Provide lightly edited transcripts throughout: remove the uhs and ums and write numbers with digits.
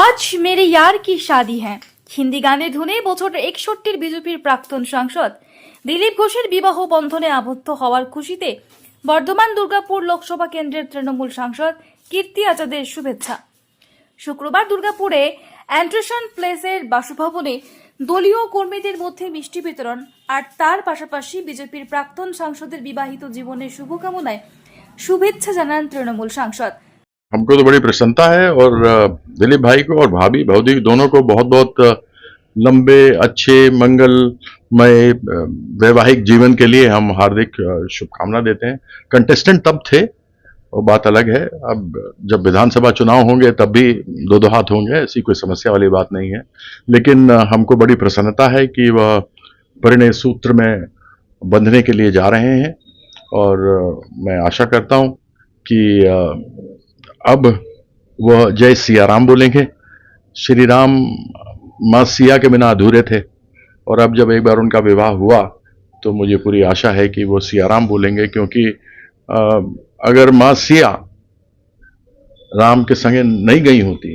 আজ মেরে ইয়ার কি শাদি হ্যাঁ হিন্দি গানের ধুনে বছর 61 বিজেপির প্রাক্তন সাংসদ দিলীপ ঘোষের বিবাহ বন্ধনে আবদ্ধ হওয়ার খুশিতে বর্ধমান দুর্গাপুর লোকসভা কেন্দ্রের তৃণমূল সাংসদ কীর্তি আজাদের শুভেচ্ছা। শুক্রবার দুর্গাপুরে অ্যান্ডারসন প্লেসের বাসভবনে দলীয় কর্মীদের মধ্যে মিষ্টি বিতরণ আর তার পাশাপাশি বিজেপির প্রাক্তন সাংসদের বিবাহিত জীবনের শুভকামনায় শুভেচ্ছা জানান তৃণমূল সাংসদ। हमको तो बड़ी प्रसन्नता है और दिलीप भाई को और भाभी भौदी दोनों को बहुत बहुत लंबे अच्छे मंगलमय वैवाहिक जीवन के लिए हम हार्दिक शुभकामना देते हैं। कंटेस्टेंट तब थे वो बात अलग है, अब जब विधानसभा चुनाव होंगे तब भी दो हाथ होंगे, ऐसी कोई समस्या वाली बात नहीं है। लेकिन हमको बड़ी प्रसन्नता है कि वह परिणय सूत्र में बंधने के लिए जा रहे हैं और मैं आशा करता हूं कि अब वह जय सिया राम बोलेंगे। श्री राम माँ सिया के बिना अधूरे थे और अब जब एक बार उनका विवाह हुआ तो मुझे पूरी आशा है कि वो सिया राम बोलेंगे, क्योंकि अगर माँ सिया राम के संगे नहीं गई होती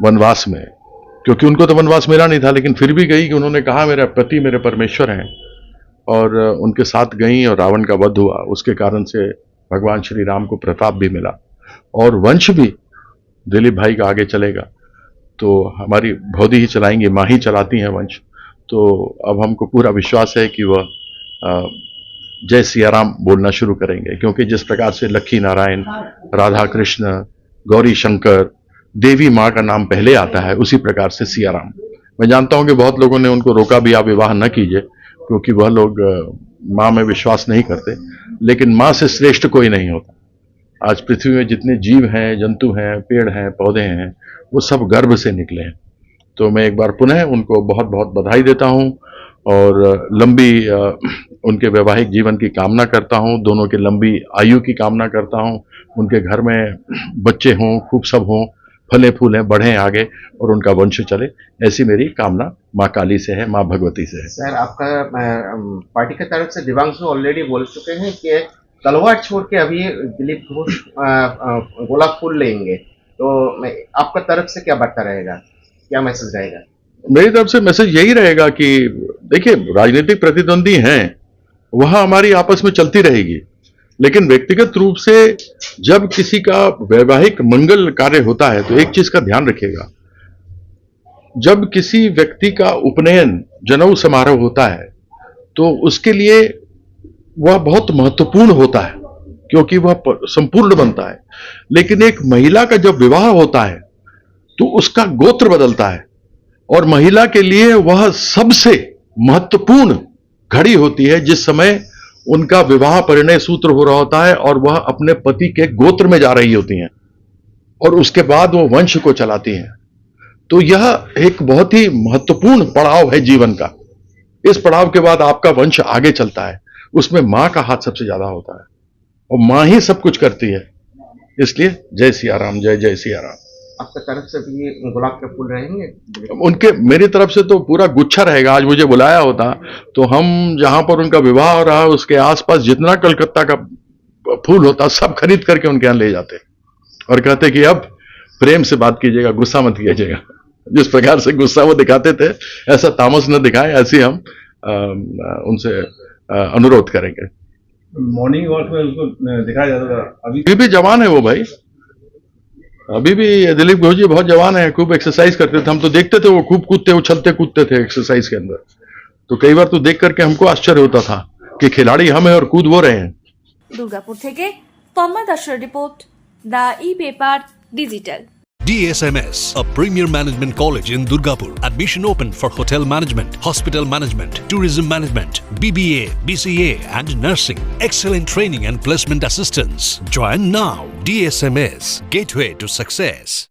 वनवास में, क्योंकि उनको तो वनवास मिला नहीं था, लेकिन फिर भी गई कि उन्होंने कहा मेरा पति मेरे परमेश्वर हैं, और उनके साथ गई और रावण का वध हुआ। उसके कारण से भगवान श्री राम को प्रताप भी मिला और वंश भी दिलीप भाई का आगे चलेगा। तो हमारी भौदी ही चलाएंगी, माँ ही चलाती हैं वंश। तो अब हमको पूरा विश्वास है कि वह जय सिया राम बोलना शुरू करेंगे, क्योंकि जिस प्रकार से लक्ष्मी नारायण, राधा कृष्ण, गौरी शंकर, देवी माँ का नाम पहले आता है, उसी प्रकार से सिया राम। मैं जानता हूं कि बहुत लोगों ने उनको रोका भी, आप विवाह न कीजिए, क्योंकि वह लोग माँ में विश्वास नहीं करते, लेकिन माँ से श्रेष्ठ कोई नहीं होता। आज पृथ्वी में जितने जीव हैं, जंतु हैं, पेड़ हैं, पौधे हैं, वो सब गर्भ से निकले हैं। तो मैं एक बार पुनः उनको बहुत बहुत बधाई देता हूं और लंबी उनके वैवाहिक जीवन की कामना करता हूं, दोनों की लंबी आयु की कामना करता हूं, उनके घर में बच्चे हों, खूब सब हों, फले फूलें, बढ़ें आगे और उनका वंश चले, ऐसी मेरी कामना माँ काली से है, माँ भगवती से है। सर, आपका पार्टी की तरफ से दिव्यांशु ऑलरेडी बोल चुके हैं कि तलवार छोड़ के अभी दिलीप घोष गोलाप फूल लेंगे, तो आपका तरफ से क्या बार्ता रहेगा, क्या मैसेज रहेगा? मेरी तरफ से मैसेज यही रहेगा कि देखिए, राजनीतिक प्रतिद्वंदी हैं, वह हमारी आपस में चलती रहेगी, लेकिन व्यक्तिगत रूप से जब किसी का वैवाहिक मंगल कार्य होता है तो एक चीज का ध्यान रखिएगा, जब किसी व्यक्ति का उपनयन जनेऊ समारोह होता है तो उसके लिए वह बहुत महत्वपूर्ण होता है, क्योंकि वह संपूर्ण बनता है। लेकिन एक महिला का जब विवाह होता है तो उसका गोत्र बदलता है और महिला के लिए वह सबसे महत्वपूर्ण घड़ी होती है, जिस समय उनका विवाह परिणय सूत्र हो रहा होता है और वह अपने पति के गोत्र में जा रही होती हैं और उसके बाद वो वंश को चलाती हैं। तो यह एक बहुत ही महत्वपूर्ण पड़ाव है जीवन का। इस पड़ाव के बाद आपका वंश आगे चलता है, उसमें मां का हाथ सबसे ज्यादा होता है और मां ही सब कुछ करती है। इसलिए जय सिया राम, जय जय सिया राम। आपकी तरफ से भी गुलाब के फूल रहेंगे? उनके मेरी तरफ से तो पूरा गुच्छा रहेगा। आज मुझे बुलाया होता तो हम जहां पर उनका विवाह हो रहा है उसके आसपास जितना कलकत्ता का फूल होता सब खरीद करके उनके यहां ले जाते और कहते कि अब प्रेम से बात कीजिएगा, गुस्सा मत कीजिएगा। जिस प्रकार से गुस्सा वो दिखाते थे, ऐसा तामस न दिखाएं, ऐसे हम उनसे अनुरोध करेंगे। मॉर्निंग वॉक में उसको दिखाया जाता था, अभी भी जवान है वो भाई, अभी भी दिलीप घोष जी बहुत जवान है, खूब एक्सरसाइज करते थे। हम तो देखते थे वो खूब कूदते उछलते कूदते थे एक्सरसाइज के अंदर, तो कई बार तो देख करके हमको आश्चर्य होता था कि खिलाड़ी हम हैं और कूद वो रहे हैं। दुर्गापुर থেকে তন্ময় দাসের report, the epaper digital. DSMS, a premier management college in Durgapur. Admission open for hotel management, hospital management, tourism management, BBA, BCA and nursing. Excellent training and placement assistance. Join now. DSMS, gateway to success.